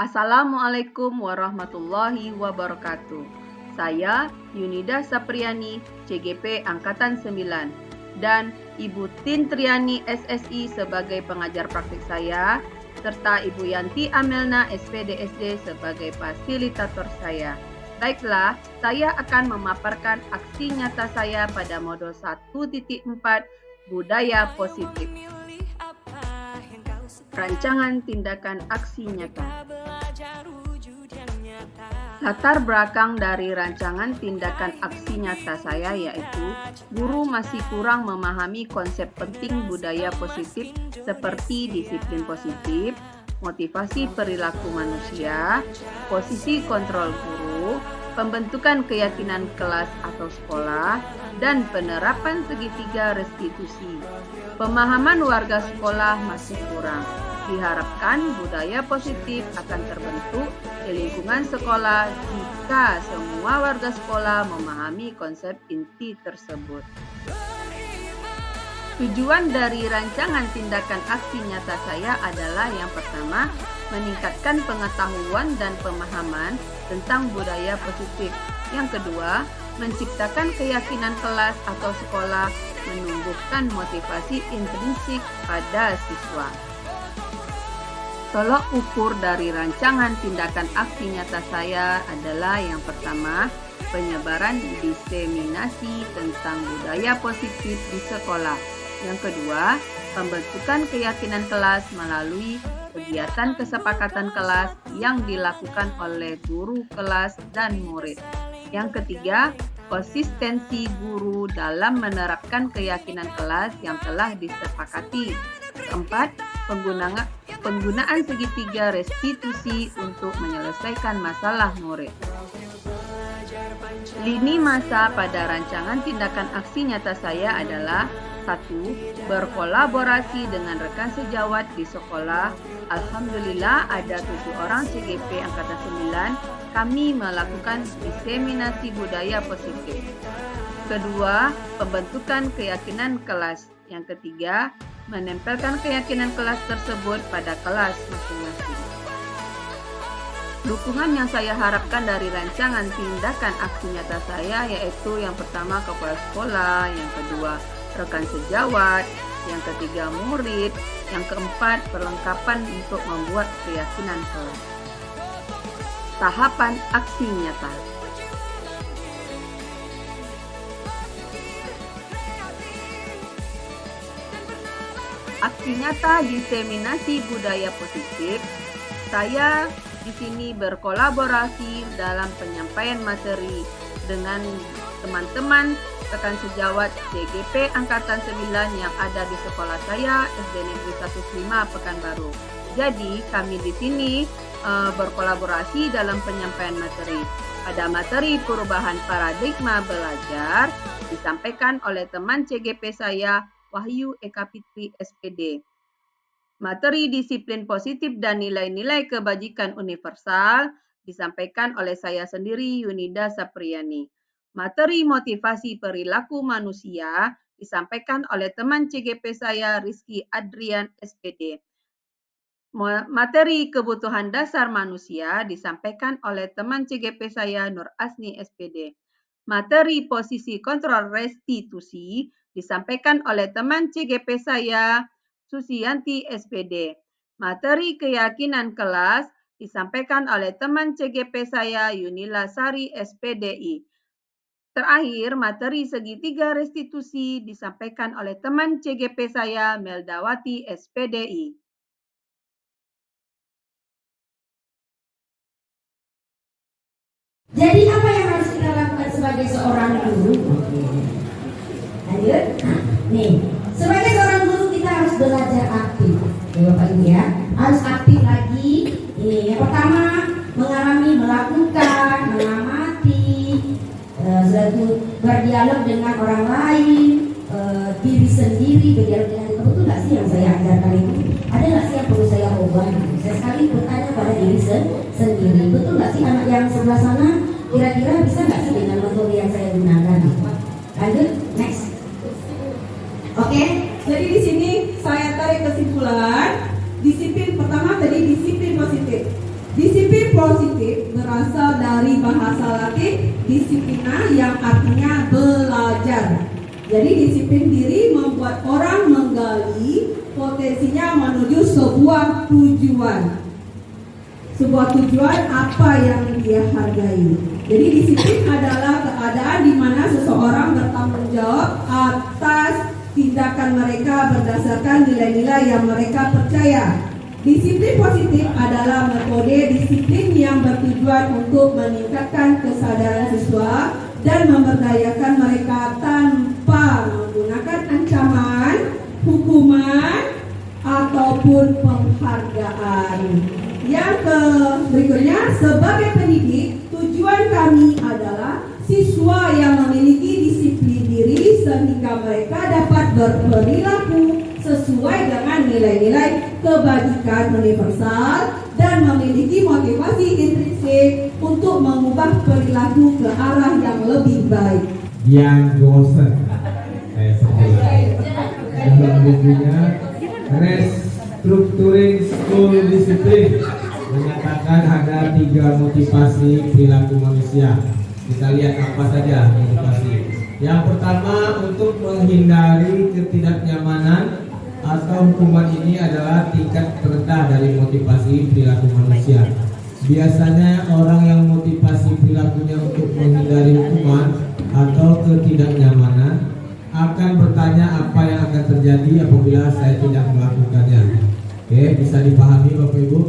Assalamualaikum warahmatullahi wabarakatuh. Saya Yunida Sapriani, CGP Angkatan 9, dan Ibu Tin Triani SSI sebagai pengajar praktik saya, serta Ibu Yanti Amelna SPDSD sebagai fasilitator saya. Baiklah, saya akan memaparkan aksi nyata saya pada modul 1.4 Budaya Positif. Rancangan tindakan aksi nyata. Latar belakang dari rancangan tindakan aksi nyata saya yaitu guru masih kurang memahami konsep penting budaya positif seperti disiplin positif, motivasi perilaku manusia, posisi kontrol guru, pembentukan keyakinan kelas atau sekolah, dan penerapan segitiga restitusi. Pemahaman warga sekolah masih kurang. Diharapkan budaya positif akan terbentuk di lingkungan sekolah jika semua warga sekolah memahami konsep inti tersebut. Tujuan dari rancangan tindakan aksi nyata saya adalah yang pertama, meningkatkan pengetahuan dan pemahaman tentang budaya positif. Yang kedua, menciptakan keyakinan kelas atau sekolah, menumbuhkan motivasi intrinsik pada siswa. Tolok ukur dari rancangan tindakan aksi nyata saya adalah yang pertama, penyebaran diseminasi tentang budaya positif di sekolah. Yang kedua, pembentukan keyakinan kelas melalui kegiatan kesepakatan kelas yang dilakukan oleh guru kelas dan murid. Yang ketiga, konsistensi guru dalam menerapkan keyakinan kelas yang telah disepakati. Keempat, penggunaan segitiga restitusi untuk menyelesaikan masalah murid. Lini masa pada rancangan tindakan aksi nyata saya adalah 1. Berkolaborasi dengan rekan sejawat di sekolah. Alhamdulillah ada 7 orang CGP Angkatan 9. Kami melakukan diseminasi budaya positif. Kedua, pembentukan keyakinan kelas. Yang ketiga, menempelkan keyakinan kelas tersebut pada kelas masing-masing. Dukungan yang saya harapkan dari rancangan tindakan aksi nyata saya yaitu yang pertama kepala sekolah, yang kedua rekan sejawat, yang ketiga murid, yang keempat perlengkapan untuk membuat keyakinan kelas. Tahapan aksi nyata. Aksi nyata diseminasi budaya positif. Saya di sini berkolaborasi dalam penyampaian materi dengan teman-teman rekan sejawat CGP Angkatan 9 yang ada di sekolah saya SD Negeri 15 Pekanbaru. Jadi kami di sini berkolaborasi dalam penyampaian materi. Pada materi perubahan paradigma belajar disampaikan oleh teman CGP saya Wahyu Eka Fitri SPD. Materi disiplin positif dan nilai-nilai kebajikan universal disampaikan oleh saya sendiri Yunida Sapriani. Materi motivasi perilaku manusia disampaikan oleh teman CGP saya Rizky Adrian SPD. Materi kebutuhan dasar manusia disampaikan oleh teman CGP saya Nur Asni SPD. Materi posisi kontrol restitusi disampaikan oleh teman CGP saya Susianti SPD. Materi keyakinan kelas disampaikan oleh teman CGP saya Yunila Sari SPDI. Terakhir, materi segitiga restitusi disampaikan oleh teman CGP saya Meldawati SPDI. Jadi apa yang harus kita lakukan sebagai seorang guru? Lanjut. Nih, sebagai seorang guru kita harus belajar aktif. Ya Bapak Ibu ya, harus aktif lagi. Ini yang pertama, mengalami, melakukan, mengamati, berdialog dengan orang lain, diri sendiri, berdialog dengan diri. Betul nggak sih yang saya ajarkan itu? Ada nggak sih yang perlu saya ubah? Saya sekali bertanya pada diri sendiri. Betul nggak sih anak yang sebelah sana? Kira-kira bisa nggak sih dengan metode yang saya gunakan? Lanjut, next. Oke, jadi di sini saya tarik kesimpulan. Disiplin pertama tadi disiplin positif. Disiplin positif berasal dari bahasa Latin disiplina yang artinya belajar. Jadi disiplin diri membuat orang menggali potensinya menuju sebuah tujuan. Sebuah tujuan apa yang dia hargai. Jadi disiplin adalah keadaan di mana seseorang bertanggung jawab atas tindakan mereka berdasarkan nilai-nilai yang mereka percaya. Disiplin positif adalah metode disiplin yang bertujuan untuk meningkatkan kesadaran siswa dan memberdayakan mereka tanpa menggunakan ancaman, hukuman, ataupun penghargaan. Yang berikutnya, sebagai pendidik, tujuan kami adalah siswa yang memiliki disiplin diri sehingga mereka dapat berperilaku sesuai dengan nilai-nilai kebajikan universal dan memiliki motivasi intrinsik untuk mengubah perilaku ke arah yang lebih baik. Yang Gosen, dalam bukunya Restructuring School Discipline menyatakan ada 3 motivasi perilaku manusia. Kita lihat apa saja motivasi. Yang pertama, untuk menghindari ketidaknyamanan atau hukuman. Ini adalah tingkat terendah dari motivasi perilaku manusia. Biasanya orang yang motivasi perilakunya untuk menghindari hukuman atau ketidaknyamanan akan bertanya apa yang akan terjadi apabila saya tidak melakukannya. Oke, bisa dipahami Bapak Ibu?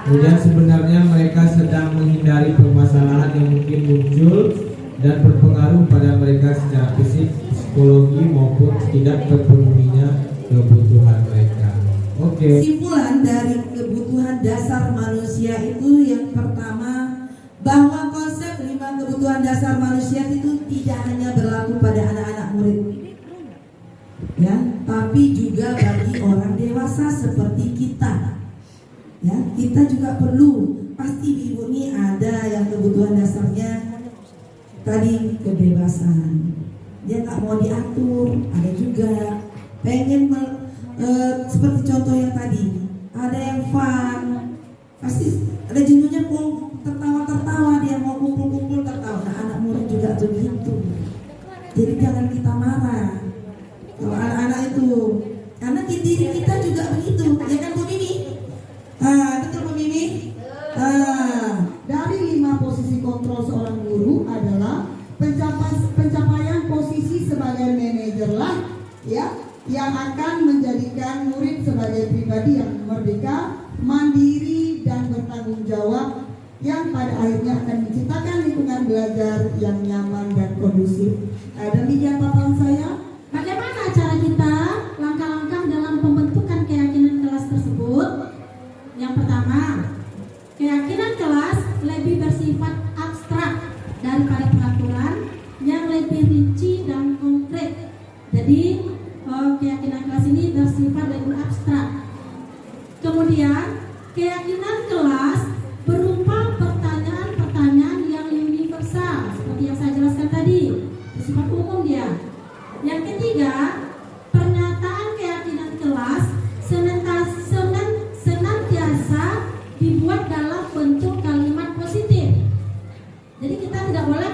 Kemudian sebenarnya mereka sedang menghindari permasalahan yang mungkin muncul dan berpengaruh pada mereka secara fisik, psikologi maupun tidak terpenuhinya kebutuhan mereka. Oke. Kesimpulan dari kebutuhan dasar manusia itu yang pertama, bahwa konsep 5 kebutuhan dasar manusia itu tidak hanya berlaku pada anak-anak murid, ya, tapi juga bagi orang dewasa seperti kita. Ya, kita juga perlu. Pasti ibu ini ada yang kebutuhan dasarnya tadi kebebasan. Dia tak mau diatur, ada juga pengen seperti contoh yang tadi, ada yang fun, pasti ada jenuhnya tertawa-tertawa, dia mau kumpul-kumpul tertawa. Nah, anak murid juga begitu. Jadi jangan kita marah kalau anak-anak itu, karena diri kita juga begitu, ya kan Bu Mimi? Betul Bu Mimi? Dari 5 posisi kontrol seorang guru adalah pencapaian posisi sebagai manajer lah, ya, yang akan menjadikan murid sebagai pribadi yang merdeka, mandiri, dan bertanggung jawab, yang pada akhirnya akan menciptakan lingkungan belajar yang nyaman dan kondusif. Demikian paparan saya. Bagaimana cara kita langkah-langkah dalam pembentukan keyakinan kelas tersebut? Yang pertama, keyakinan kelas lebih bersifat abstrak daripada peraturan yang lebih rinci dan konkret. Jadi keyakinan kelas ini bersifat lebih abstrak. Kemudian keyakinan kelas berupa pertanyaan-pertanyaan yang universal seperti yang saya jelaskan tadi, bersifat umum dia. Yang ketiga, pernyataan keyakinan kelas senantiasa dibuat dalam bentuk kalimat positif. Jadi kita tidak boleh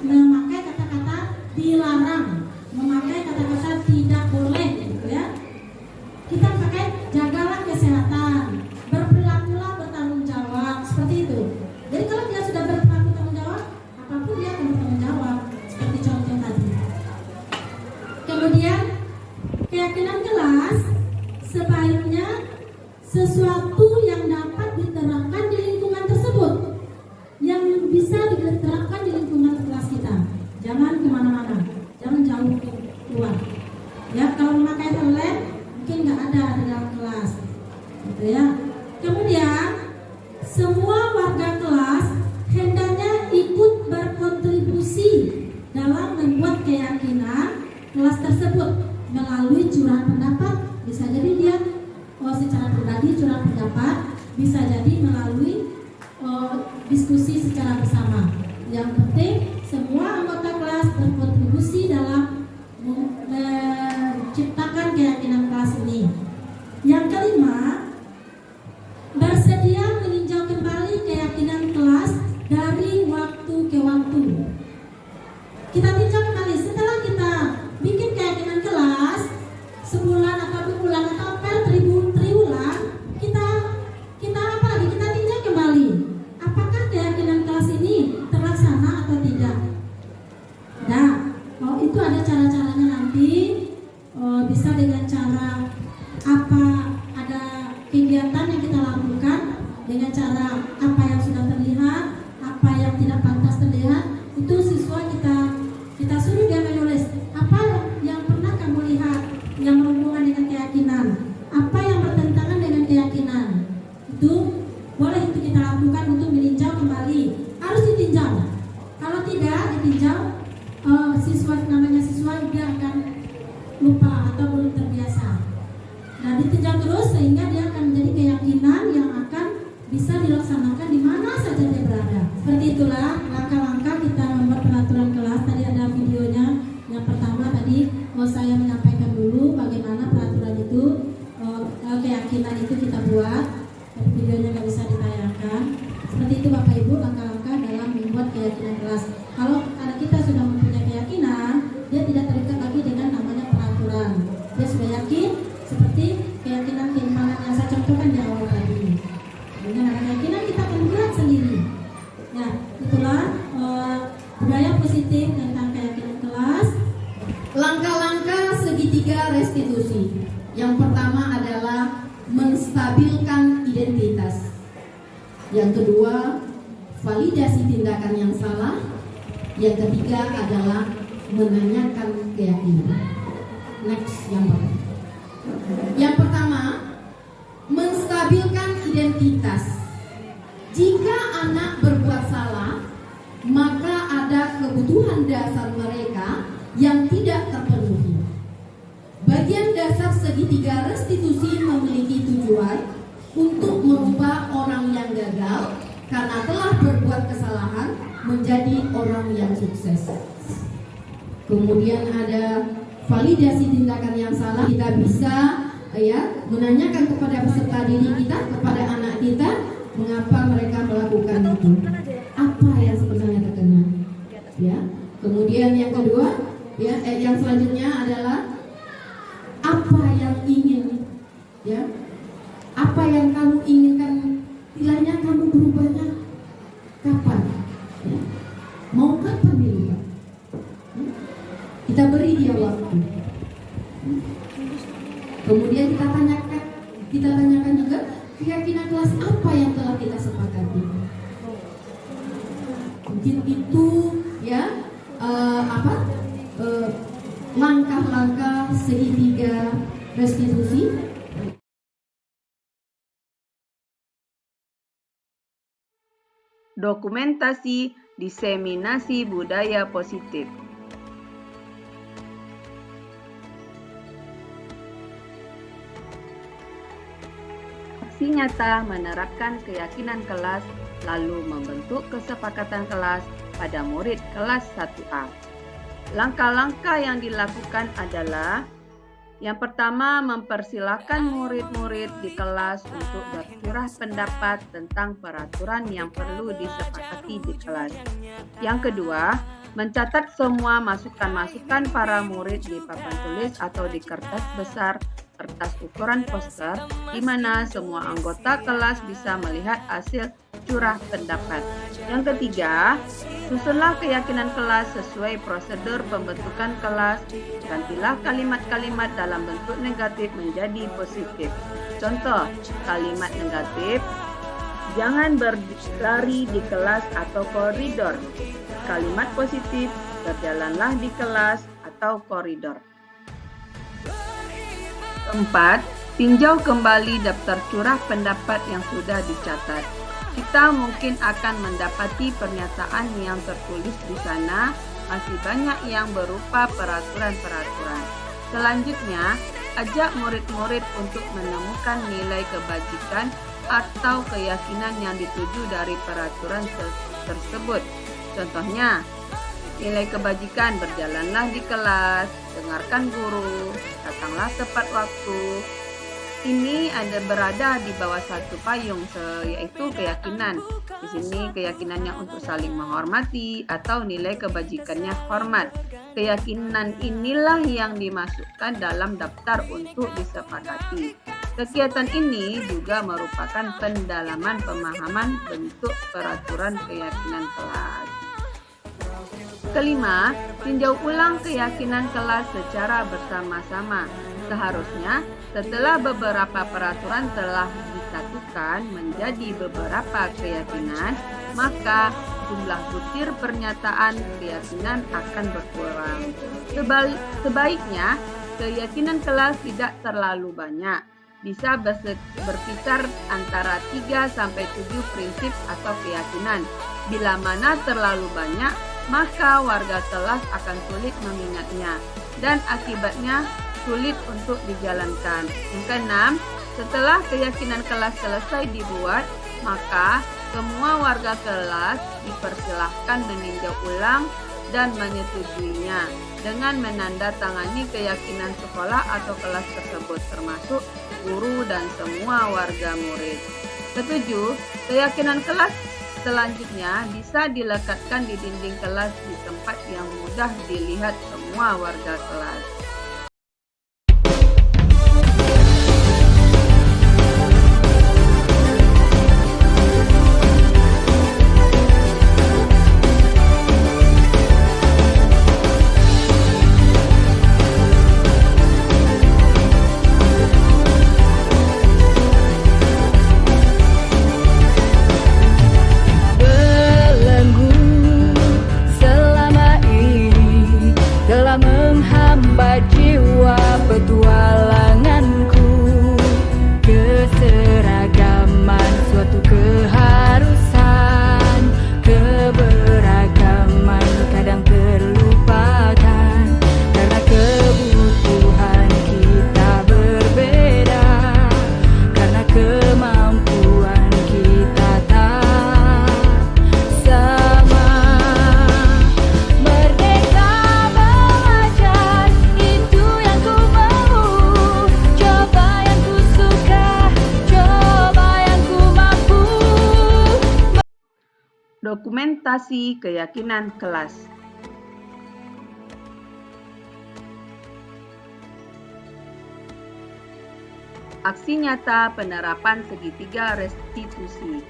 memakai kata-kata dilarang, memakai kata-kata tidak boleh, gitu ya. Kita pakai jagalah kesehatan, berperilakulah bertanggung jawab, seperti itu. Jadi kalau dia sudah berperilaku tanggung jawab, apapun dia akan bertanggung jawab, seperti contoh tadi. Kemudian keyakinan kelas sebaiknya sesuatu yang dapat diterapkan di lingkungan tersebut, yang bisa diterapkan di lingkungan kelas kita. Jangan kemana-mana, jangan jauh keluar. Ya, kalau memakai helm mungkin nggak ada di dalam kelas, gitu ya. Kemudian semua warga kelas hendaknya ikut berkontribusi dalam membuat keyakinan kelas tersebut melalui curahan pendapat. Bisa jadi dia secara pribadi curahan pendapat, bisa jadi melalui diskusi secara bersama. Yang penting semua anggota kelas berkontribusi dalam menciptakan keyakinan kelas ini. Yang kelima, bersedia meninjau bisa dengan cara apa, ada kegiatan yang kita lakukan dengan cara apa yang sudah terlihat, apa yang tidak pantas terlihat, itu siswa kita suruh dia menulis apa yang pernah kamu lihat yang berhubungan dengan keyakinan, apa yang bertentangan dengan keyakinan. Itu boleh itu kita lakukan untuk meninjau kembali. Harus ditinjau. Kalau tidak ditinjau, siswa dia akan lupa atau belum terbiasa. Nah, ditinjau terus sehingga dia akan menjadi keyakinan yang akan bisa dilaksanakan di mana saja dia berada. Seperti itulah langkah-langkah kita membuat peraturan kelas. Tadi ada videonya. Yang pertama tadi saya menyampaikan dulu bagaimana peraturan itu, keyakinan itu kita buat. Tapi videonya nggak bisa ditayangkan. Seperti itu Bapak Ibu langkah-langkah dalam membuat keyakinan kelas. Kalau kita sudah mempunyai keyakinan, dia tidak terikat lagi dengan namanya peraturan. Dia sudah yakin seperti keyakinan keimanan yang saya contohkan di awal tadi. Dengan ada keyakinan kita akan bergerak sendiri. Nah, itulah budaya positif tentang keyakinan kelas. Langkah-langkah segitiga restitusi. Yang pertama adalah menstabilkan identitas. Yang kedua, validasi tindakan yang salah. Yang ketiga adalah menanyakan keyakinan. Next, yang pertama. Yang pertama, menstabilkan identitas. Jika anak berbuat salah, maka ada kebutuhan dasar mereka yang tidak terpenuhi. Bagian dasar segitiga restitusi memiliki tujuan untuk merubah orang yang gagal karena telah berbuat kesalahan menjadi orang yang sukses. Kemudian ada validasi tindakan yang salah. Kita bisa menanyakan kepada peserta didik kita, kepada anak kita, mengapa mereka melakukan itu, apa yang sebenarnya terkena. Kemudian yang kedua, yang selanjutnya adalah apa yang ingin, apa yang kamu inginkan, istilahnya kamu berubahnya kapan, mau kapan dirubah. Kita beri dia waktu. Kemudian kita tanyakan juga keyakinan kelas apa yang telah kita sepakati. Mungkin itu langkah-langkah segitiga restitusi. Dokumentasi diseminasi budaya positif. Aksi nyata menerapkan keyakinan kelas lalu membentuk kesepakatan kelas pada murid kelas 1A. Langkah-langkah yang dilakukan adalah yang pertama, mempersilahkan murid-murid di kelas untuk bercurah pendapat tentang peraturan yang perlu disepakati di kelas. Yang kedua, mencatat semua masukan-masukan para murid di papan tulis atau di kertas besar, kertas ukuran poster, di mana semua anggota kelas bisa melihat hasil curah pendapat. Yang ketiga, susunlah keyakinan kelas sesuai prosedur pembentukan kelas. Gantilah kalimat-kalimat dalam bentuk negatif menjadi positif. Contoh, kalimat negatif, jangan berlari di kelas atau koridor. Kalimat positif, berjalanlah di kelas atau koridor. Keempat, tinjau kembali daftar curah pendapat yang sudah dicatat. Kita mungkin akan mendapati pernyataan yang tertulis di sana masih banyak yang berupa peraturan-peraturan. Selanjutnya, ajak murid-murid untuk menemukan nilai kebajikan atau keyakinan yang dituju dari peraturan tersebut. Contohnya, nilai kebajikan, berjalanlah di kelas, dengarkan guru, datanglah tepat waktu. Ini berada di bawah satu payung, yaitu keyakinan. Di sini keyakinannya untuk saling menghormati atau nilai kebajikannya hormat. Keyakinan inilah yang dimasukkan dalam daftar untuk disepakati. Kegiatan ini juga merupakan pendalaman pemahaman bentuk peraturan keyakinan kelas. Kelima, tinjau ulang keyakinan kelas secara bersama-sama. Seharusnya setelah beberapa peraturan telah disatukan menjadi beberapa keyakinan, maka jumlah butir pernyataan keyakinan akan berkurang. Sebaiknya, keyakinan kelas tidak terlalu banyak. Bisa berkisar antara 3 sampai 7 prinsip atau keyakinan. Bila mana terlalu banyak, maka warga kelas akan sulit mengingatnya dan akibatnya sulit untuk dijalankan. Yang keenam, setelah keyakinan kelas selesai dibuat, maka semua warga kelas dipersilahkan meninjau ulang dan menyetujuinya dengan menandatangani keyakinan sekolah atau kelas tersebut, termasuk guru dan semua warga murid. Ketujuh, keyakinan kelas selanjutnya bisa dilekatkan di dinding kelas di tempat yang mudah dilihat semua warga kelas. Dokumentasi keyakinan kelas. Aksi nyata penerapan segitiga restitusi.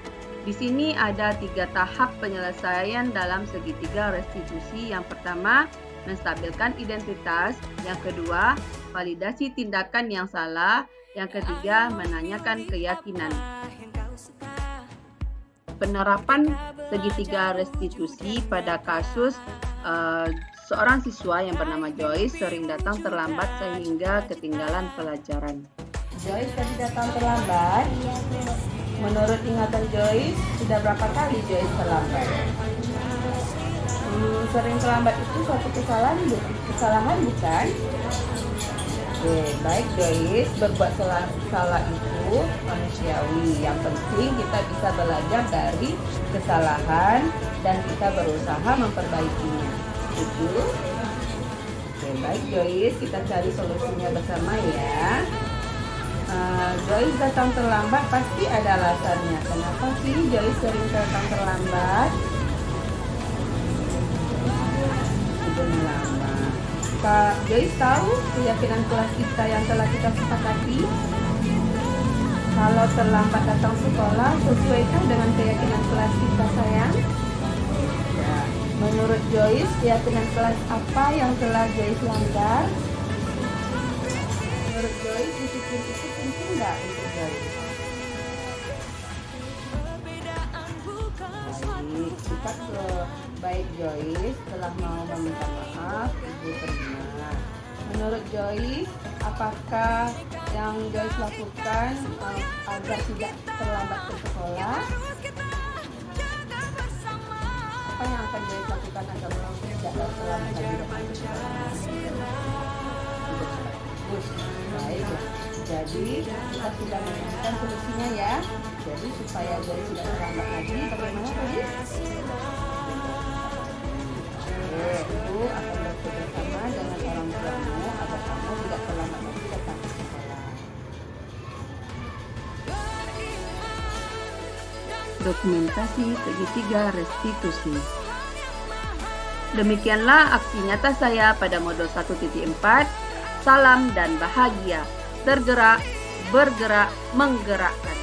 Di sini ada 3 tahap penyelesaian dalam segitiga restitusi. Yang pertama, menstabilkan identitas. Yang kedua, validasi tindakan yang salah. Yang ketiga, menanyakan keyakinan. Penerapan segitiga restitusi pada kasus seorang siswa yang bernama Joyce sering datang terlambat sehingga ketinggalan pelajaran. Joyce tadi datang terlambat. Menurut ingatan Joyce, sudah berapa kali Joyce terlambat? Sering terlambat itu suatu kesalahan bukan? Oke, baik Joyce, berbuat salah itu manusiawi. Yang penting kita bisa belajar dari kesalahan dan kita berusaha memperbaikinya. Setuju? Oke, baik Joyce, kita cari solusinya bersama ya. Joyce datang terlambat pasti ada alasannya. Kenapa sih Joyce sering datang terlambat? Sudah lama. Kak Joyce tahu keyakinan kelas kita yang telah kita sepakati? Kalau terlambat datang sekolah, sesuaikan dengan keyakinan kelas kita, sayang? Ya. Menurut Joyce, keyakinan kelas apa yang telah Joyce langgar? Menurut Joyce, disiplin itu penting nggak untuk Joyce? Baik, kita ke baik Joyce telah mau meminta maaf, Ibu terima. Menurut Joyce, apakah yang Joyce lakukan agar tidak terlambat ke sekolah? Apa yang akan Joyce lakukan agar tidak terlambat ke sekolah? Baik, jadi kita sudah menemukan solusinya ya. Jadi supaya Joyce tidak terlambat lagi, bagaimana tadi? Ibu akan bekerjasama dengan orang tuamu agar kamu tidak terlambat lagi datang ke sekolah. Dokumentasi segitiga restitusi. Demikianlah aksi nyata saya pada modul 1.4. Salam dan bahagia. Tergerak, bergerak, menggerakkan.